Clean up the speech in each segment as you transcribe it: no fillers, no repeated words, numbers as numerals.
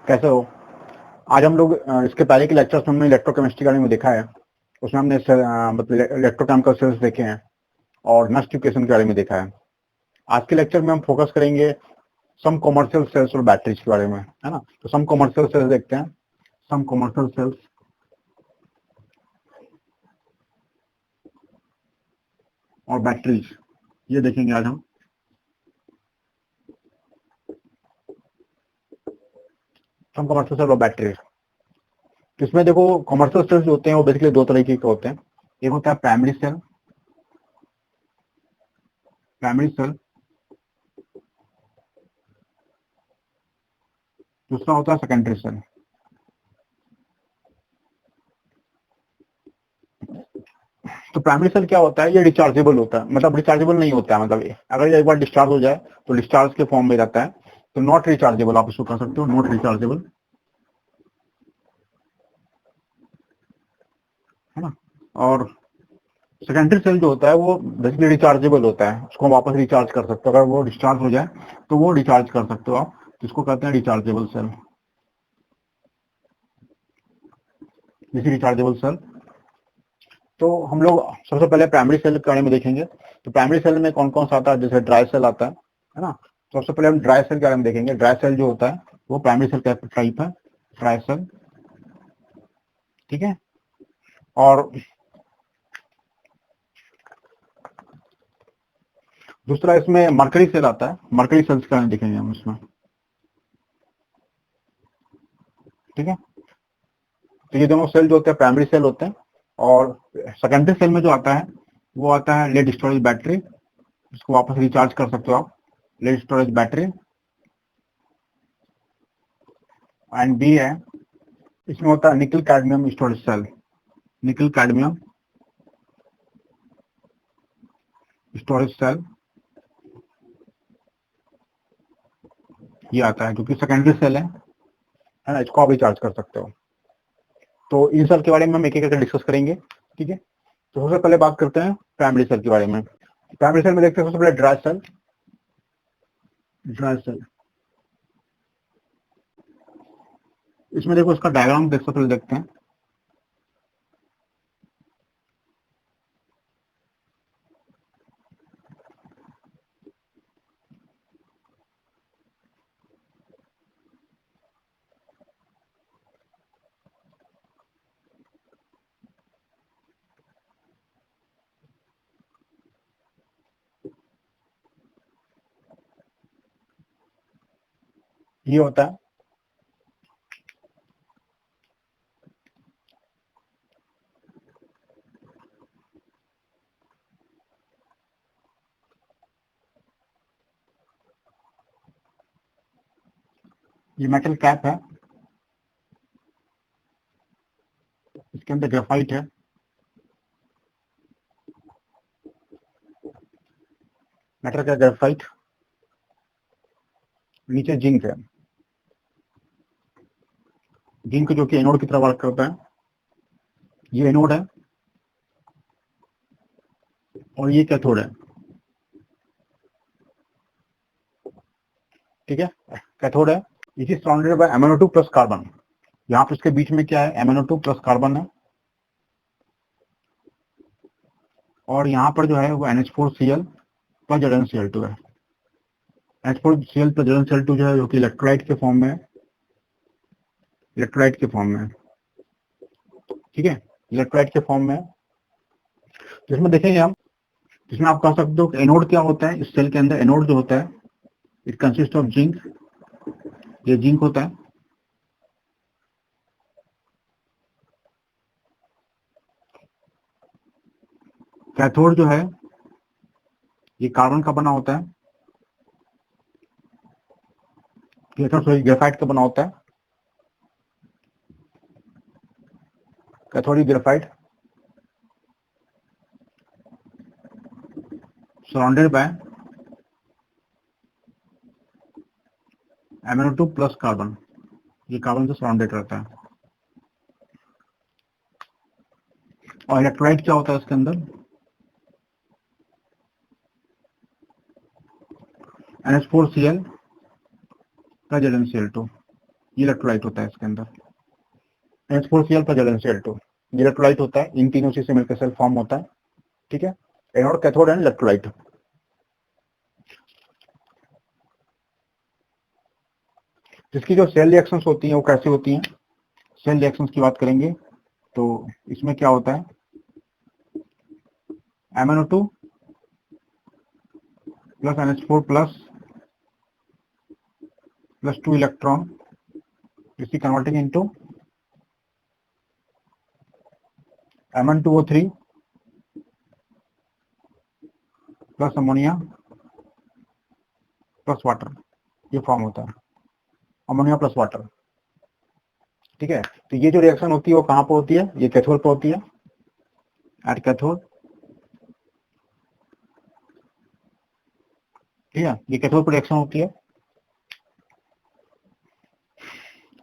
कैसे हो? आज हम लोग इसके पहले के लेक्चर्स में हमने इलेक्ट्रोकेमिस्ट्री के बारे में देखा है। उसमें हमने मतलब इलेक्ट्रोकेमिकल सेल्स देखे हैं और नष्ट इक्वेशन के बारे में देखा है। आज के लेक्चर में हम फोकस करेंगे सम कॉमर्शियल सेल्स और बैटरीज के बारे में, है ना। तो सम कॉमर्शियल सेल्स देखते हैं। सम कॉमर्शियल सेल्स और बैटरीज ये देखेंगे आज हम। सम कॉमर्शियल सेल और बैटरीज, इसमें देखो कॉमर्शियल सेल्स जो होते हैं वो बेसिकली दो तरीके के होते हैं। एक होता है प्राइमरी सेल, दूसरा होता है सेकेंडरी सेल। तो प्राइमरी सेल क्या होता है? ये रिचार्जेबल होता है, मतलब रिचार्जेबल नहीं होता है, मतलब ये अगर ये एक बार डिस्चार्ज हो जाए तो डिस्चार्ज के फॉर्म में रहता है, तो नॉट रिचार्जेबल आप इसको कह सकते हो, नॉट रिचार्जेबल, है ना। और सेकेंडरी सेल जो होता है वो बेसिकली रिचार्जेबल होता है, उसको वापस रिचार्ज कर सकते हो, अगर वो डिस्चार्ज हो जाए तो वो रिचार्ज कर सकते हो आप, जिसको कहते हैं रिचार्जेबल सेल, जैसे रिचार्जेबल सेल। तो हम लोग सबसे पहले प्राइमरी सेल के बारे में देखेंगे। तो प्राइमरी सेल में कौन कौन सा आता है? जैसे ड्राई सेल आता है ना। तो सबसे पहले हम ड्राई सेल के बारे में देखेंगे। ड्राई सेल जो होता है वो प्राइमरी सेल का टाइप है, ड्राई सेल, ठीक है। और दूसरा इसमें मरकरी सेल आता है, मरकरी सेल्स के बारे में देखेंगे हम इसमें, ठीक है। तो ये दोनों सेल जो होते हैं प्राइमरी सेल होते हैं। और सेकेंडरी सेल में जो आता है वो आता है लेड स्टोरेज बैटरी, इसको वापस रिचार्ज कर सकते हो आप, lead storage battery. And B है, इसमें होता है nickel cadmium storage cell, nickel cadmium storage cell, ये आता है जो कि सेकेंडरी सेल है ना, इसको आप रिचार्ज कर सकते हो। तो इन सेल के बारे में हम एक एक करके डिस्कस करेंगे, ठीक है। तो सबसे पहले बात करते हैं प्राइमरी सेल के बारे में। प्राइमरी सेल में देखते हैं सबसे पहले ड्राई सेल, ड्राई सेल। इसमें देखो इसका डायग्राम देख सकते, देखते हैं। ये होता है ये मेटल कैप है, इसके अंदर ग्रेफाइट है, मेटल का ग्रेफाइट, नीचे जिंक है, जिंक जो कि एनोड की तरह वर्क करता है। ये एनोड है और ये कैथोड है, ठीक है। कैथोड है, it is surrounded by MnO2 plus carbon. यहाँ पर इसके बीच में क्या है? MnO2 प्लस कार्बन है। और यहाँ पर जो है वो NH4Cl प्लस ZnCl2 है। NH4Cl प्लस ZnCl2 जो है जो कि इलेक्ट्रोलाइट के फॉर्म में है, इलेक्ट्रोलाइट के फॉर्म में है, ठीक है, इलेक्ट्रोलाइट के फॉर्म में है। जिसमें देखेंगे हम, जिसमें आप कह सकते हो कि एनोड क्या होता है इस सेल के अंदर। एनोड जो होता है इट कंसिस्ट ऑफ जिंक, ये जिंक होता है। कैथोड जो है ये कार्बन का बना होता है, कैथोड सॉरी ग्रेफाइट का बना होता है, cathodic graphite surrounded by MnO2 plus carbon, ये कार्बन से सराउंडेड रहता है। और इलेक्ट्रोलाइट क्या होता है इसके अंदर? NH4Cl का ZnCl2, ये इलेक्ट्रोलाइट होता है इसके अंदर, H4Cl plus ZnCl2 ये इलेक्ट्रोलाइट होता है, इन तीनों चीज से मिलकर सेल फॉर्म होता है। ठीक है, एनोड, कैथोड एंड इलेक्ट्रोलाइट। जिसकी जो सेल रिएक्शंस होती हैं वो कैसी होती हैं? सेल रिएक्शंस की बात करेंगे तो इसमें क्या होता है, MnO2 plus NH4 plus 2 electron is converting into Mn2O3 plus ammonia plus water, ये फॉर्म होता है अमोनिया प्लस वाटर। ठीक है, तो ये जो रिएक्शन होती है वो कहाँ पे होती है? ये कैथोड पे होती है, एट कैथोड। ठीक है, ये कैथोड पे रिएक्शन होती है।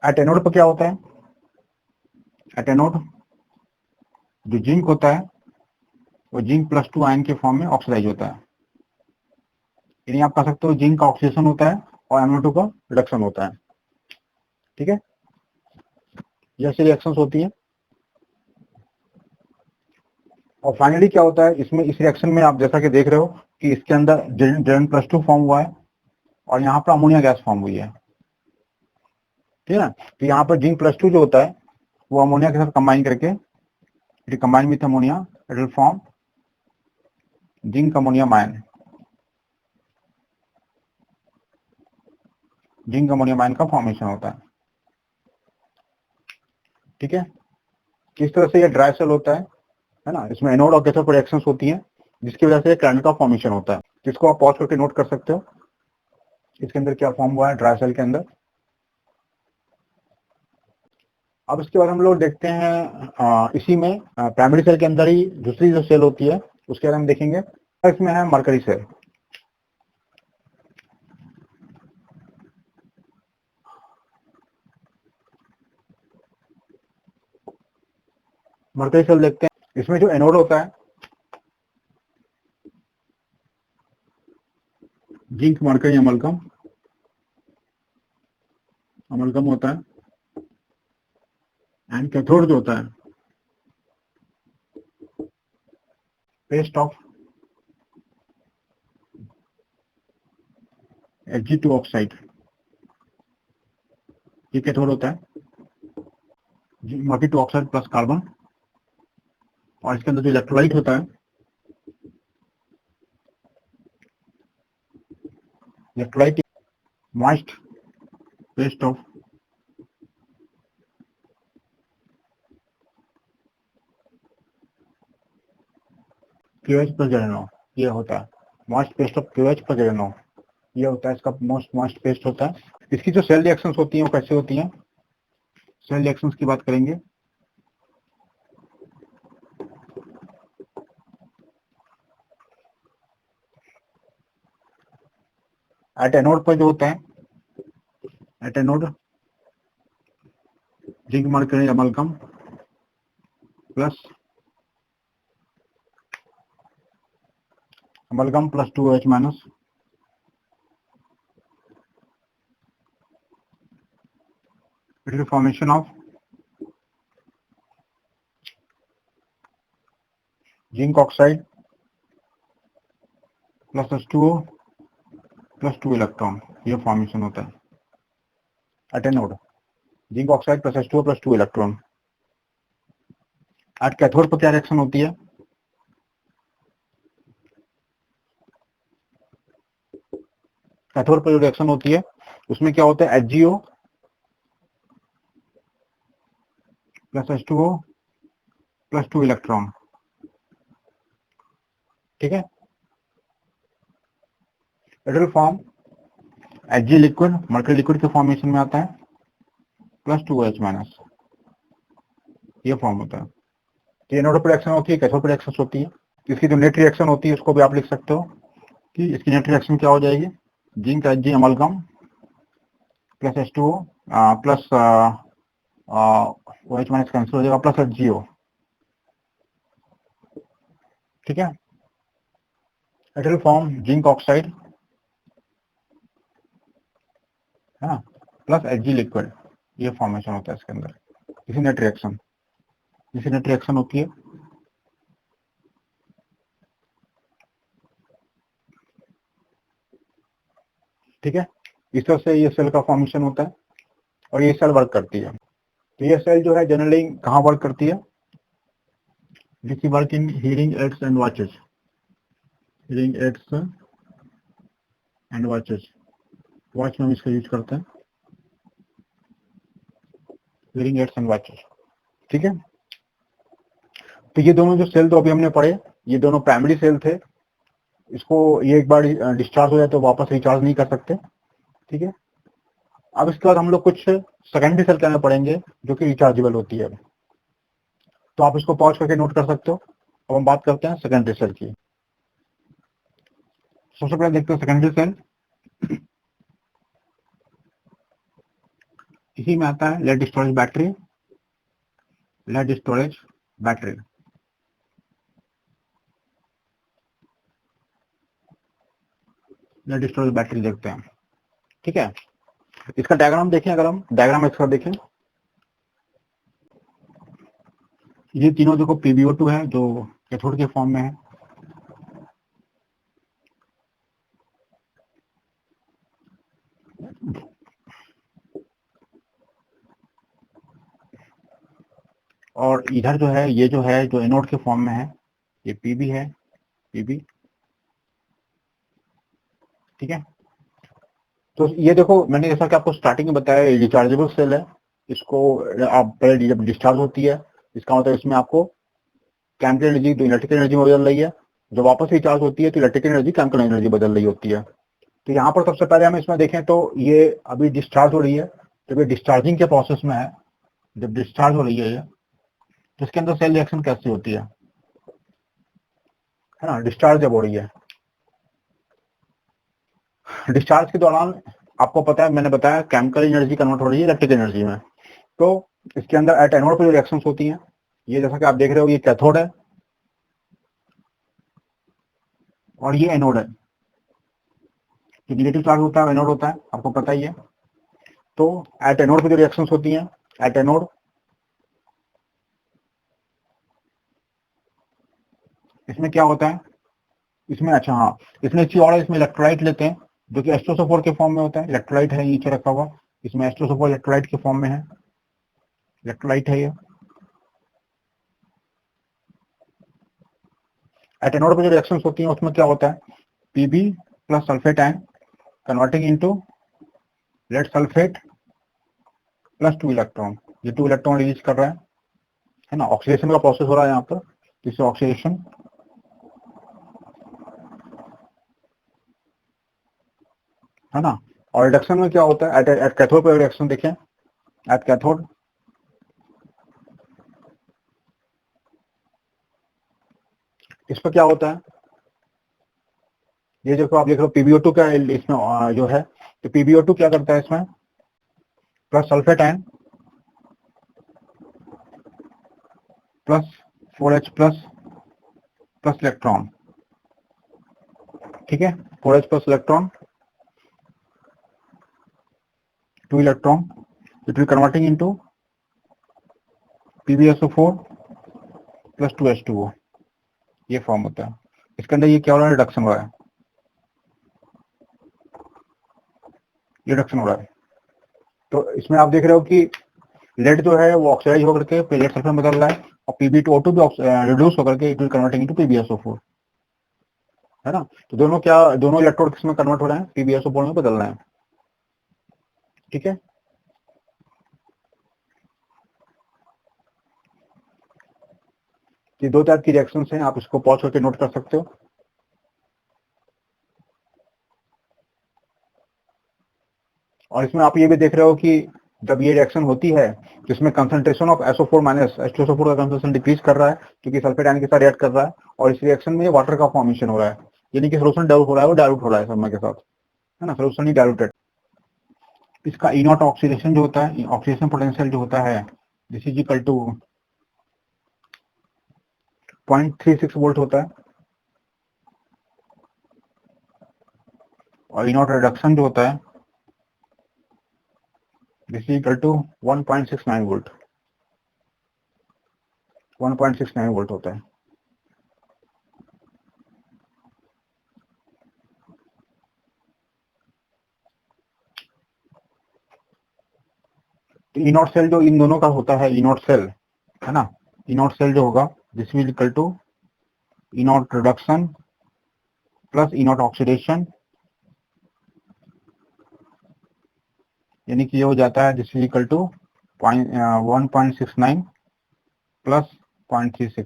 एट एनोड पे क्या होता है? एट एनोड जो जिंक होता है वो जिंक +2 आयन के फॉर्म में ऑक्सीडाइज होता है, यानी आप कह सकते हो जिंक का ऑक्सीडेशन होता है और MnO2 का रिडक्शन होता है। ठीक है, जैसे रिएक्शंस होती है। और फाइनली क्या होता है इसमें, इस रिएक्शन में आप जैसा कि देख रहे हो कि इसके अंदर Zn+2 फॉर्म हुआ है और यहाँ पर अमोनिया गैस फॉर्म हुई है। ठीक है ना, तो यहाँ पर जिंक+2 जो होता है वो अमोनिया के साथ कंबाइन करके, it combine with ammonia, it will form zinc ammonium ion, zinc ammonium ion का फॉर्मेशन होता है। ठीक है, किस तरह से ये ड्राई सेल होता है ना, इसमें एनोड और कैथोड पर रिएक्शंस होती हैं जिसकी वजह से कैथोड का फॉर्मेशन होता है, जिसको आप पॉज करके नोट कर सकते हो इसके अंदर क्या फॉर्म हुआ है ड्राई सेल के अंदर। अब इसके बाद हम लोग देखते हैं इसी में प्राइमरी सेल के अंदर ही दूसरी जो सेल होती है उसके बारे में देखेंगे। इसमें है मरकरी सेल। मरकरी सेल देखते हैं, इसमें जो एनोड होता है जिंक मरकरी अमलगम, अमलगम होता है, एंड कैथोड जो होता है पेस्ट ऑफ Hg2 ऑक्साइड, ये कैथोड होता है, Mg2 ऑक्साइड प्लस कार्बन। और इसके अंदर जो इलेक्ट्रोलाइट होता है, electrolyte moist paste of QH plus ZnO, ये होता है moist paste of QH plus ZnO, ये होता है इसका मोस्ट मॉइस्ट पेस्ट होता है। इसकी जो सेल रिएक्शंस होती हैं वो कैसे होती हैं? सेल रिएक्शंस की बात करेंगे। एट एनोड पर जो होता है, at anode zinc mercury amalgam plus amalgam plus 2H minus, it is formation of zinc oxide plus H2O plus 2 electron, ये फॉर्मेशन होता है at anode, zinc oxide plus H2O plus 2 electron. At cathode पर क्या reaction होती है? Cathode पर जो reaction होती है उसमें क्या होता है HgO plus H2O plus 2 electron. ठीक है, it will form Hg liquid, mercury liquid के फॉर्मेशन में आता है प्लस 2H माइनस, ये फॉर्म होता है। तो एनोड पर रिएक्शन होती है, कैथोड पर रिएक्शन होती है। इसकी जो नेट रिएक्शन होती है उसको भी आप लिख सकते हो कि इसकी नेट रिएक्शन क्या हो जाएगी, zinc Hg amalgam plus H2O plus OH minus cancel हो जाएगा प्लस HgO। ठीक है, it will form zinc oxide है ना प्लस Hg लिक्विड, ये फॉर्मेशन होता है इसके अंदर, इसी नेट रिएक्शन, इसी नेट रिएक्शन होती है। ठीक है, इस तरह से ये सेल का फॉर्मेशन होता है और ये सेल वर्क करती है। तो ये सेल जो है जनरली कहाँ वर्क करती है? This work in hearing aids and watches, hearing aids and watches, watch में हम इसका यूज करते हैं, हियरिंग एड्स एंड वॉचेस। ठीक है, तो ये दोनों जो सेल तो अभी हमने पढ़े, ये दोनों प्राइमरी सेल थे। इसको ये एक बार डिस्चार्ज हो जाए तो वापस रिचार्ज नहीं कर सकते। ठीक है, अब इसके बाद हम लोग कुछ सेकेंडरी सेल क्या पढ़ेंगे जो कि रिचार्जेबल होती है। तो आप इसको पॉज करके नोट कर सकते हो। अब हम बात करते हैं सेकेंडरी सेल की। सबसे पहले देखते हैं सेकेंडरी सेल, इसी में आता है lead storage battery, lead storage battery. Lead storage battery देखते हैं। ठीक है, इसका डायग्राम देखें, अगर हम डायग्राम इसका देखें, ये तीनों देखो PbO2 है जो कैथोड के फॉर्म में है। और इधर जो है ये जो है जो एनोड के फॉर्म में है, ये Pb है, Pb। ठीक है, तो ये देखो मैंने जैसा कि आपको स्टार्टिंग में बताया रिचार्जेबल सेल है। इसको आप पहले जब डिस्चार्ज होती है, इसका मतलब इसमें आपको केमिकल एनर्जी तो इलेक्ट्रिकल एनर्जी में बदल रही है, जब वापस रिचार्ज होती है तो इलेक्ट्रिकल एनर्जी केमिकल एनर्जी बदल रही होती है। तो यहाँ पर सबसे पहले हम इसमें देखें तो ये अभी डिस्चार्ज हो रही है, जब ये डिस्चार्जिंग के प्रोसेस में है, जब डिस्चार्ज हो रही है ये, तो इसके अंदर सेल रिएक्शन कैसी होती है ना, डिस्चार्ज जब हो रही है। डिस्चार्ज के दौरान आपको पता है, मैंने बताया केमिकल एनर्जी कन्वर्ट हो रही है इलेक्ट्रिकल एनर्जी में। तो इसके अंदर एट एनोड पर जो रिएक्शन होती हैं, ये जैसा कि आप देख रहे हो ये कैथोड है और ये एनोड है। जो निगेटिव चार्ज होता है एनोड होता है, आपको पता ही है। तो एट एनोड पे जो रिएक्शंस होती हैं, एट एनोड, इसमें क्या होता है, इसमें अच्छा हाँ, इसमें एक चीज और है, इसमें इलेक्ट्रोलाइट लेते हैं जो कि H2SO4 के फॉर्म में होता है। इलेक्ट्रोलाइट है नीचे रखा हुआ, इसमें H2SO4 इलेक्ट्रोलाइट के फॉर्म में है, इलेक्ट्रोलाइट है ये। एट एनोड पे जो रिएक्शंस होती हैं उसमें क्या होता है, Pb plus sulphate ion converting into lead sulphate plus 2 electron. ये 2 इलेक्ट्रॉन रिलीज कर रहा है ना, ऑक्सीडेशन का प्रोसेस हो रहा है यहाँ पर, जिससे ऑक्सीडेशन है ना। और रिडक्शन में क्या होता है, एट कैथोड पे रिएक्शन देखें, एट कैथोड इस पर क्या होता है, ये देखो आप देख रहे हो PbO2 का इसमें जो है, तो PbO2 क्या करता है इसमें, plus sulphate ion plus 4H plus plus electron. ठीक है, 4H plus electron, 2 electron, it will converting into PbSO4 plus 2H2O, ये फॉर्म होता है। इसके अंदर ये क्या हो रहा है, रिडक्शन हो रहा है, ये रिडक्शन हो रहा है। तो इसमें आप देख रहे हो कि लेड जो है वो ऑक्सीडाइज होकर के लेड सल्फर में बदल रहा है, और Pb2O2 भी रिड्यूस होकर के it will converting into PbSO4, है ना। तो दोनों क्या, दोनों इलेक्ट्रोड किसमें कन्वर्ट हो रहे हैं, PbSO4 में बदल रहे हैं। ठीक है, ये दो टाइप की रिएक्शंस हैं, आप इसको पॉज करके नोट कर सकते हो। और इसमें आप ये भी देख रहे हो कि जब ये रिएक्शन होती है तो इसमें concentration of SO4 minus H2SO4 का कंसंट्रेशन डिक्रीज कर रहा है, क्योंकि सल्फेट आयन के साथ रिएक्ट कर रहा है, और इस रिएक्शन में वाटर का फॉर्मेशन हो रहा है, यानी कि सोल्यूशन डेवलप हो रहा है, वो डायलूट हो रहा है समय के साथ, है ना, सोल्यूशन ही डायलूटेड। इसका ई नॉट ऑक्सीडेशन जो होता है, ऑक्सीडेशन पोटेंशियल जो होता है, this is equal to 0.36 volt होता है, और ई नॉट रिडक्शन जो होता है this is equal to 1.69 volt, 1.69 volt होता है। तो ई नॉट सेल जो इन दोनों का होता है, ई नॉट सेल है ना, ई नॉट सेल जो होगा this is equal to E nought reduction plus E nought oxidation, यानी कि ये हो जाता है this is equal to 1.69 plus 0.36,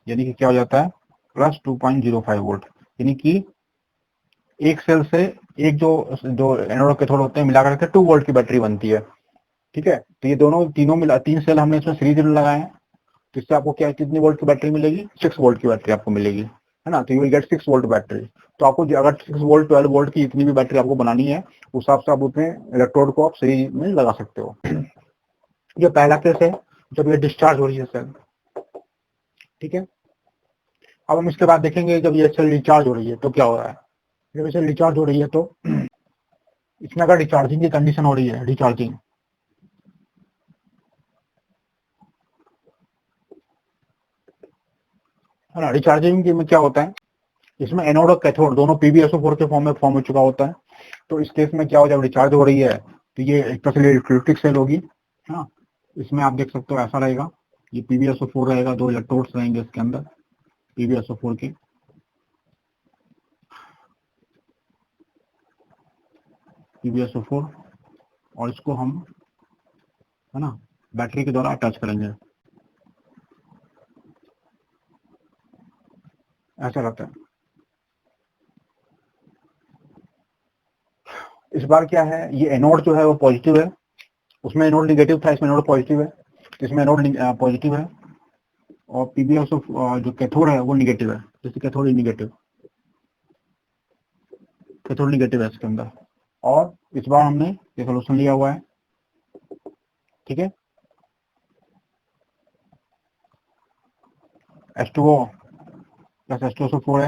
यानी कि क्या हो जाता है प्लस 2.05 वोल्ट, यानी कि एक सेल से एक जो जो एनोड कैथोड होते हैं मिलाकर के 2 वोल्ट की बैटरी बनती है। ठीक है, तो ये दोनों तीनों मिला, 3 सेल हमने इसमें सीरीज में लगाए हैं, तो इससे आपको क्या कितनी वोल्ट की बैटरी मिलेगी, 6 वोल्ट की बैटरी आपको मिलेगी, है ना। तो you will get 6 volt battery. तो आपको अगर 6 वोल्ट 12 वोल्ट की इतनी भी बैटरी आपको बनानी है, उस हिसाब से आप उसमें इलेक्ट्रोड को आप सीरीज में लगा सकते हो। ये पहला केस है जब ये डिस्चार्ज हो रही है सेल। ठीक है, अब हम इसके बाद देखेंगे जब ये सेल रिचार्ज हो रही है तो क्या हो रहा है। जब ये सेल रिचार्ज हो रही है तो इसमें अगर रिचार्जिंग की कंडीशन हो रही है, रिचार्जिंग है ना, रिचार्जिंग में क्या होता है, इसमें एनोड और कैथोड दोनों PbSO4 के फॉर्म हो चुका होता है। तो इस केस में क्या हो, जब रिचार्ज हो रही है तो ये एक तरह से इलेक्ट्रिक सेल होगी। हाँ, इसमें आप देख सकते हो ऐसा रहेगा, ये PbSO4 रहेगा, 2 इलेक्ट्रोड्स रहेंगे इसके अंदर PbSO4 के, PbSO4, और इसको हम है ना बैटरी के द्वारा अटैच करेंगे, ऐसा रहता है। इस बार क्या है, ये एनोड जो है वो पॉजिटिव है, उसमें एनोड निगेटिव था, इसमें एनोड पॉजिटिव है, इसमें एनोड पॉजिटिव है, और PbSO जो कैथोड है वो निगेटिव है, जैसे कैथोड निगेटिव, कैथोड निगेटिव है इसके अंदर। और इस बार हमने ये सोल्यूशन लिया हुआ है। ठीक है, H2O प्लस H2SO4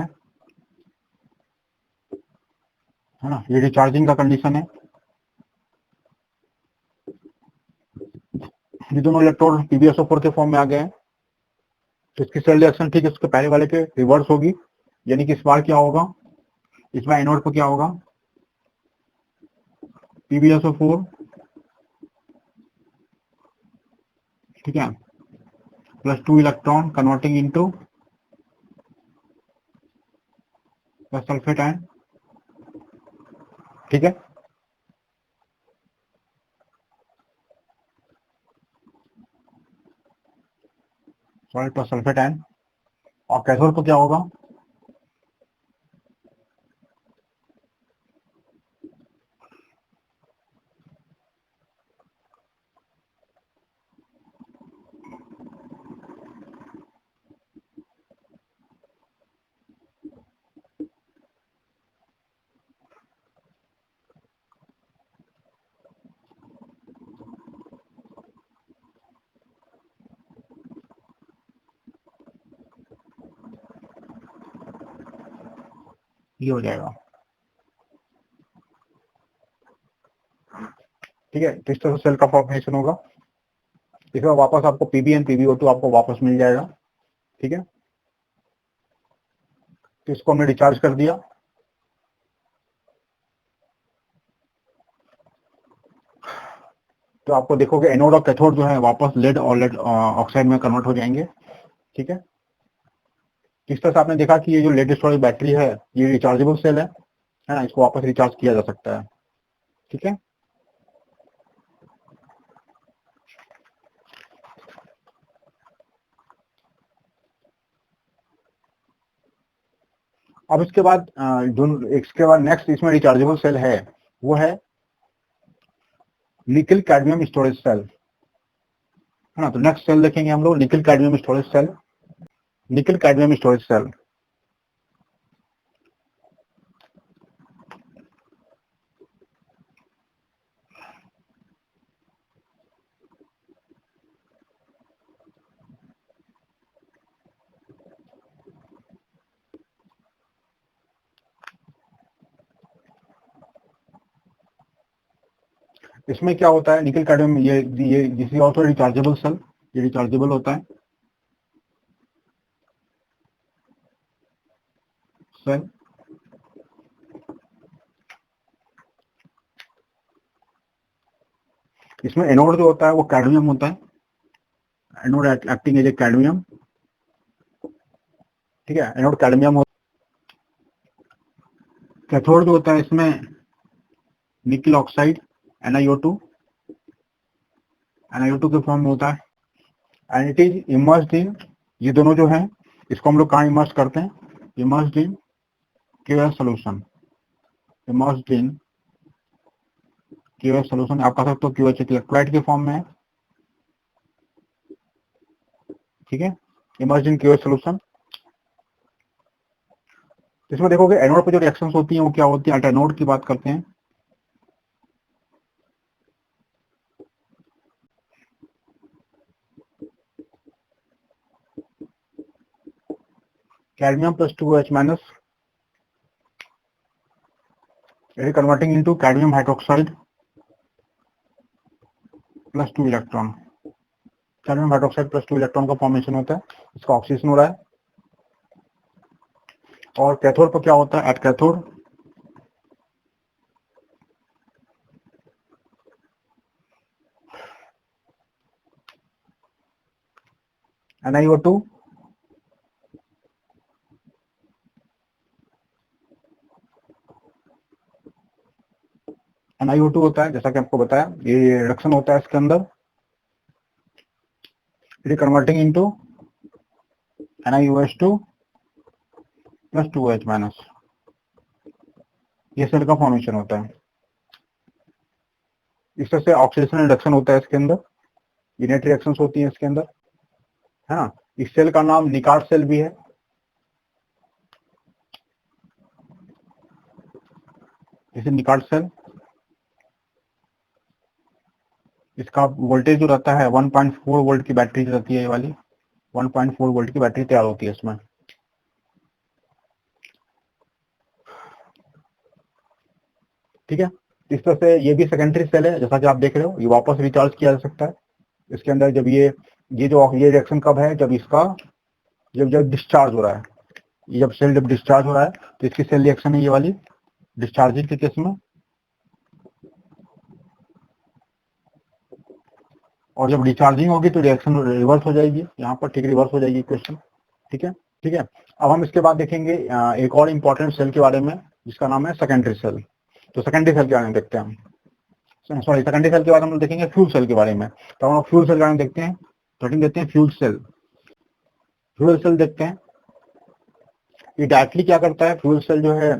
है ना, ये रिचार्जिंग का कंडीशन है। ये दोनों इलेक्ट्रोड PbSO4 के फॉर्म में आ गए हैं, तो इसकी सेल रिएक्शन ठीक है उसके पहले वाले के रिवर्स होगी, यानी कि इस बार क्या होगा, इस बार एनोड पर क्या होगा, PbSO4, ठीक है, plus 2 electron converting into sulphate ion. ठीक है, सॉल्ट प्लस सल्फेट आयन, और कैथोड पर क्या होगा, ये हो जाएगा। ठीक है, तो इस तरह से सेल का फॉर्मेशन होगा, इसमें वापस आपको Pb एंड PbO2 आपको वापस मिल जाएगा। ठीक है, तो इसको हमने रिचार्ज कर दिया। तो आपको देखोगे एनोड और कैथोड जो है वापस लेड और लेड ऑक्साइड में कन्वर्ट हो जाएंगे। ठीक है, इस तरह से आपने देखा कि ये जो लेड स्टोरेज बैटरी है ये रिचार्जेबल सेल है ना, इसको वापस रिचार्ज किया जा सकता है। ठीक है, अब इसके बाद जो इसके बाद नेक्स्ट इसमें रिचार्जेबल सेल है वो है निकल कैडमियम स्टोरेज सेल, है ना। तो नेक्स्ट सेल देखेंगे हम लोग nickel cadmium storage cell, nickel cadmium storage cell. इसमें क्या होता है, निकल कैडमियम, ये this is also rechargeable cell, ये रिचार्जेबल होता है सेल। इसमें एनोड जो होता है वो कैडमियम होता है, anode acting as a cadmium, ठीक है, एनोड कैडमियम होता है। कैथोड जो होता है इसमें निकल ऑक्साइड NiO2, NiO2 के फॉर्म में होता है, and it is immersed in, ये दोनों जो है इसको हम लोग कहाँ इमर्स करते हैं, immersed in QS solution, immersed in QH solution, आप कह सकते हो QH इलेक्ट्रोलाइट के फॉर्म में है, ठीक है, इमर्स्ड इन QH सोल्यूशन। इसमें देखोगे एनोड पे जो रिएक्शंस होती हैं वो क्या होती है, अल्टर एनोड की बात करते हैं। Cadmium plus 2H minus, converting into cadmium hydroxide plus 2 electron, cadmium hydroxide plus 2 electron का फॉर्मेशन होता है, इसका ऑक्सीजन हो रहा है। और कैथोड पर क्या होता है, एट कैथोड NiO2 NiO2 होता है, जैसा कि आपको बताया, ये रिडक्शन होता है इसके अंदर, it is converting into NiOH2 plus 2H minus, ये सेल का फॉर्मेशन होता है। इस तरह से ऑक्सीडेशन रिडक्शन होता है इसके अंदर, ये नेट रिएक्शंस होती हैं इसके अंदर, है ना। इस सेल का नाम निकार्ड सेल भी है, जैसे निकार्ड सेल, इसका वोल्टेज जो रहता है 1.4 वोल्ट की बैटरी रहती है, ये वाली 1.4 वोल्ट की बैटरी तैयार होती है इसमें, ठीक है। इस तरह से ये भी सेकेंडरी सेल है, जैसा कि आप देख रहे हो, ये वापस रिचार्ज किया जा सकता है इसके अंदर, जब ये रिएक्शन कब है, जब इसका जब डिस्चार्ज हो रहा है, ये जब सेल जब डिस्चार्ज हो रहा है तो इसकी सेल रिएक्शन है ये वाली, डिस्चार्जिंग के केस में, और जब रिचार्जिंग होगी तो रिएक्शन रिवर्स हो जाएगी यहाँ पर, ठीक, रिवर्स हो जाएगी इक्वेशन, ठीक है, ठीक है। अब हम इसके बाद देखेंगे एक और इम्पोर्टेंट सेल के बारे में, जिसका नाम है सेकेंडरी सेल। तो सेकेंडरी सेल के बारे में देखते हैं हम, सॉरी, सेकेंडरी सेल के बाद हम लोग देखेंगे फ्यूल सेल के बारे में। तो हम लोग फ्यूल सेल के बारे में देखते हैं, तो देखते हैं फ्यूल सेल। फ्यूल सेल देखते हैं, ये डायरेक्टली क्या करता है, फ्यूल सेल जो है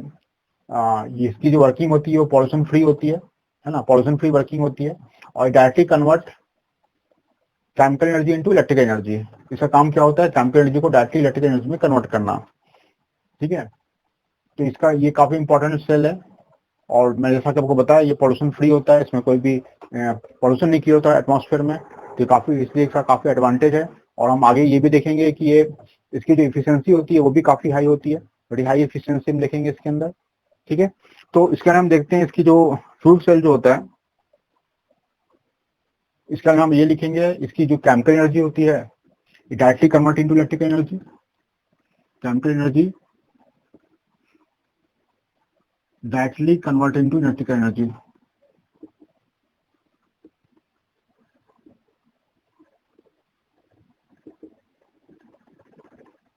इसकी जो वर्किंग होती है वो पॉल्यूशन फ्री होती है ना, पॉल्यूशन फ्री वर्किंग होती है, और directly convert chemical energy into electric energy. इसका काम क्या होता है, केमिकल एनर्जी को डायरेक्टली इलेक्ट्रिक एनर्जी में कन्वर्ट करना, ठीक है। तो इसका ये काफी इंपॉर्टेंट सेल है, और मैं जैसा कि आपको बताया ये पॉल्यूशन फ्री होता है, इसमें कोई भी पॉल्यूशन नहीं किया होता है एटमॉस्फेयर में, तो काफी, इसलिए इसका काफी एडवांटेज है। और हम आगे ये भी देखेंगे कि ये इसकी जो इफिशियंसी होती है वो भी काफी हाई होती है, बड़ी हाई इफिशियंसी हम देखेंगे इसके अंदर, ठीक है। तो इसके अंदर हम देखते हैं इसकी जो फ्यूल सेल जो होता है, इसका नाम ये लिखेंगे, इसकी जो केमिकल एनर्जी होती है directly convert into electric energy, chemical energy directly convert into electric energy,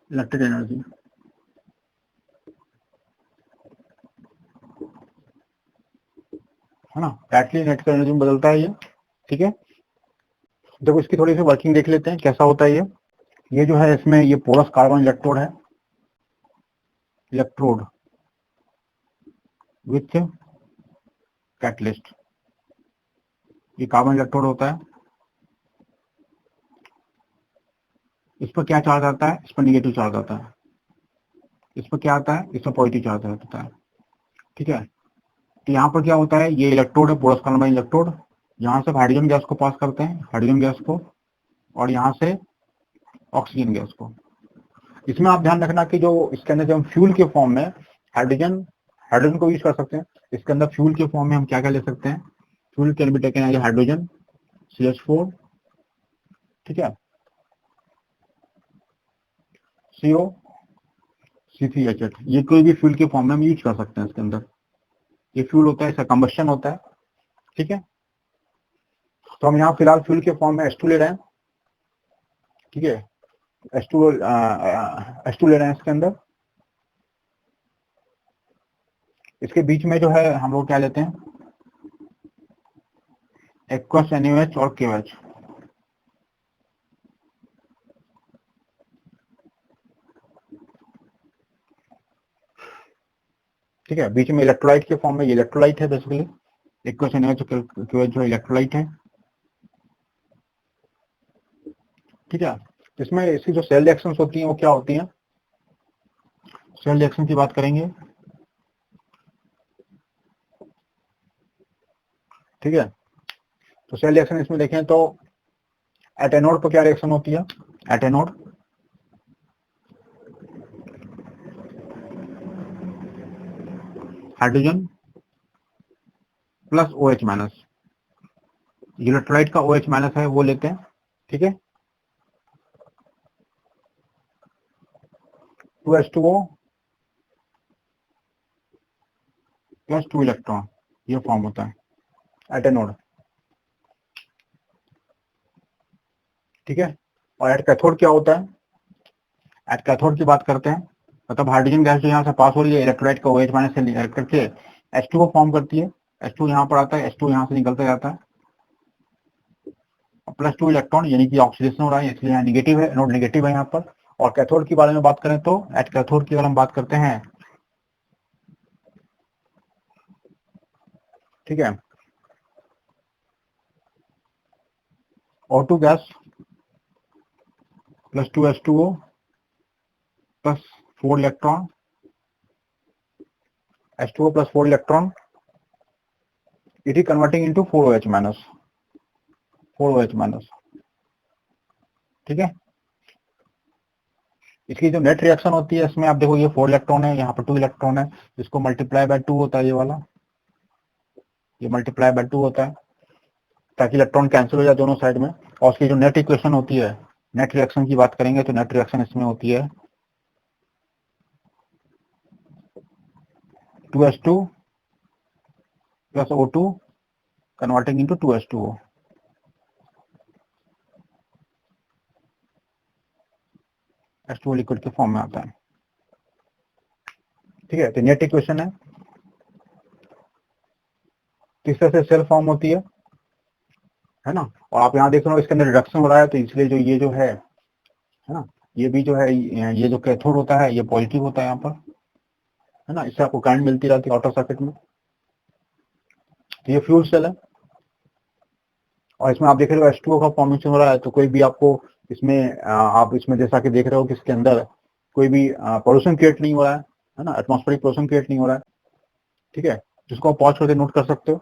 electric energy, है ना, डायरेक्टली इलेक्ट्रिक एनर्जी में बदलता है ये, ठीक है। देखो इसकी थोड़ी सी वर्किंग देख लेते हैं कैसा होता है ये जो है इसमें ये पोरस कार्बन इलेक्ट्रोड है, इलेक्ट्रोड विथ कैटलिस्ट, ये कार्बन इलेक्ट्रोड होता है। इस पर क्या चार्ज आता है, इस पर निगेटिव चार्ज आता है, इस पर क्या आता है, इस पर पॉजिटिव चार्ज आता है, ठीक है। तो यहाँ पर क्या होता है, ये इलेक्ट्रोड है, पोरस कार्बन इलेक्ट्रोड, यहाँ से हाइड्रोजन गैस को पास करते हैं, हाइड्रोजन गैस को, और यहाँ से ऑक्सीजन गैस को। इसमें आप ध्यान रखना कि जो इसके अंदर जब हम फ्यूल के फॉर्म में हाइड्रोजन हाइड्रोजन को यूज कर सकते हैं, इसके अंदर फ्यूल के फॉर्म में हम क्या क्या ले सकते हैं, fuel can be taken as hydrogen CH4, ठीक है, CO C3H8, ये कोई भी फ्यूल के फॉर्म में हम यूज कर सकते हैं इसके अंदर। ये फ्यूल होता है, इसका कंबस्शन होता है, ठीक है। तो हम यहाँ फिलहाल फ्यूल के फॉर्म में H2 ले रहे हैं, ठीक है, H2 ले रहे हैं इसके अंदर। इसके बीच में जो है हम लोग क्या लेते हैं, एक्वस NaOH और KOH, ठीक है। बीच में इलेक्ट्रोलाइट के फॉर्म में, ये इलेक्ट्रोलाइट है बेसिकली, एक्वस NaOH KOH जो इलेक्ट्रोलाइट है, ठीक है। इसमें इसकी जो सेल रिएक्शंस होती हैं वो क्या होती हैं, सेल रिएक्शन की बात करेंगे, ठीक है। तो सेल रिएक्शन इसमें देखें तो एट एनोड पर क्या रिएक्शन होती है, at anode hydrogen plus OH minus, electrolyte का OH माइनस है वो लेते हैं, ठीक है। 2H2O प्लस 2 इलेक्ट्रॉन, ये फॉर्म होता है एट एनोड, ठीक है। और एट कैथोड क्या होता है, एट कैथोड की बात करते हैं, मतलब हाइड्रोजन गैस जो यहाँ से पास हो रही है इलेक्ट्रोलाइट का OH माइनस से करके H2 फॉर्म करती है, H2 यहाँ पर आता है, H2 यहाँ से निकलता जाता है, प्लस 2 इलेक्ट्रॉन, यानी कि ऑक्सीडेशन हो रहा है, इसलिए यहाँ निगेटिव है, नोड निगेटिव है यहाँ पर। और कैथोड के बारे में बात करें तो एट कैथोड की अगर हम बात करते हैं, ठीक है, O2 gas plus 2H2O plus 4 electron, H2O plus 4 electron, it is converting into 4OH minus, 4OH minus, ठीक है। इसकी जो नेट रिएक्शन होती है इसमें आप देखो ये 4 इलेक्ट्रॉन है, यहाँ पर 2 इलेक्ट्रॉन है, इसको मल्टीप्लाई बाय 2 होता है, ये वाला, ये मल्टीप्लाई बाय 2 होता है ताकि इलेक्ट्रॉन कैंसिल हो जाए दोनों साइड में। और उसकी जो नेट इक्वेशन होती है, नेट रिएक्शन की बात करेंगे तो नेट रिएक्शन इसमें होती है 2H2 plus O2 converting into 2H2O, H2O liquid के फॉर्म में आता है, ठीक है। तो नेट इक्वेशन है, किस तरह से सेल फॉर्म होती है ना। और आप यहाँ देख रहे हो इसके अंदर रिडक्शन हो रहा है, तो इसलिए जो ये जो है ना, ये भी जो है, ये जो कैथोड होता है ये पॉजिटिव होता है यहाँ पर, है ना, इससे आपको करंट मिलती रहती है आउटर सर्किट में। तो ये फ्यूल सेल है, और इसमें आप देख रहे हो H2O का फॉर्मेशन हो रहा है, तो कोई भी आपको इसमें आप इसमें जैसा कि देख रहे हो कि इसके अंदर कोई भी पोल्यूशन क्रिएट नहीं हो रहा है ना, एटमॉस्फेरिक पोल्यूशन क्रिएट नहीं हो रहा है, ठीक है, जिसको आप पॉज करके नोट कर सकते हो।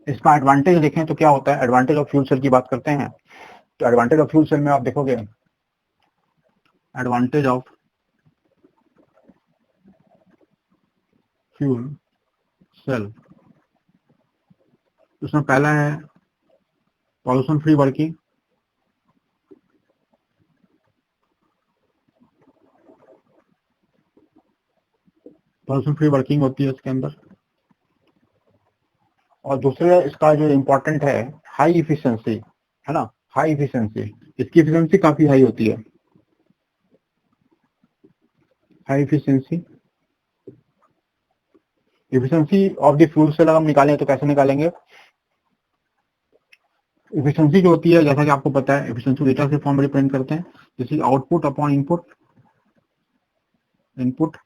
इसका एडवांटेज देखें तो क्या होता है, एडवांटेज ऑफ फ्यूल सेल की बात करते हैं, तो एडवांटेज ऑफ फ्यूल सेल में आप देखोगे, एडवांटेज ऑफ फ्यूल सेल, उसमें पहला है pollution free working, pollution free working होती है इसके अंदर। और दूसरा इसका जो इम्पोर्टेंट है, हाई इफिशिएंसी, है ना, हाई इफिशिएंसी, इसकी इफिशिएंसी काफी हाई होती है, high efficiency, efficiency of the fuel cell हम निकालें तो कैसे निकालेंगे, इफिशिएंसी जो होती है जैसा कि आपको पता है इफिशिएंसी डेटा से फॉर्म रिप्रेजेंट करते हैं, जैसे आउटपुट अपॉन इनपुट, इनपुट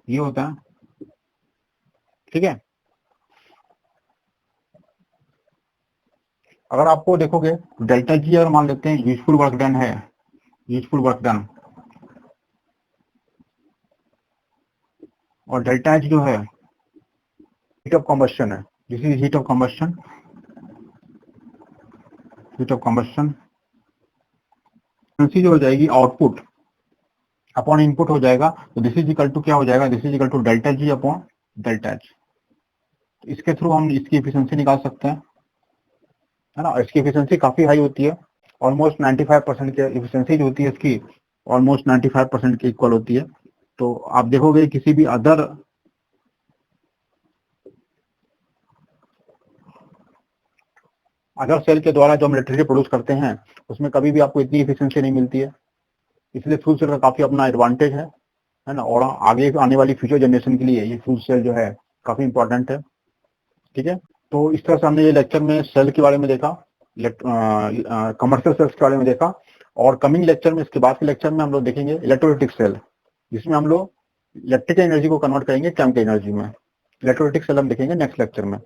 ये होता है, ठीक है। अगर आपको देखोगे डेल्टा जी अगर मान लेते हैं यूजफुल वर्क डन है, यूजफुल वर्क डन, और डेल्टा एच जो है हीट ऑफ कॉम्बस्शन है, this is heat of combustion, heat of combustion, जो हो जाएगी आउटपुट अपॉन इनपुट हो जाएगा, तो दिस इज इक्वल टू क्या हो जाएगा, this is equal to delta G upon delta H. इसके थ्रू हम इसकी एफिशिएंसी निकाल सकते हैं, है ना। इसकी एफिशिएंसी काफी हाई होती है, ऑलमोस्ट 95% की एफिशिएंसी जो होती है इसकी ऑलमोस्ट 95% के इक्वल होती है। तो आप देखोगे किसी भी अदर सेल के द्वारा जो हम इलेक्ट्रिसिटी प्रोड्यूस करते हैं उसमें कभी भी आपको इतनी एफिशिएंसी नहीं मिलती है, इसलिए फ्यूल सेल का काफी अपना एडवांटेज है ना। और आगे आने वाली फ्यूचर जनरेशन के लिए ये फ्यूल सेल जो है काफी इंपॉर्टेंट है, ठीक है। तो इस तरह से हमने ये लेक्चर में सेल के बारे में देखा, कमर्शियल सेल्स के बारे में देखा, और कमिंग लेक्चर में, इसके बाद के लेक्चर में हम लोग देखेंगे इलेक्ट्रोलाइटिक सेल, जिसमें हम लोग इलेक्ट्रिकल एनर्जी को कन्वर्ट करेंगे केमिकल एनर्जी में। इलेक्ट्रोलाइटिक सेल हम देखेंगे नेक्स्ट लेक्चर में।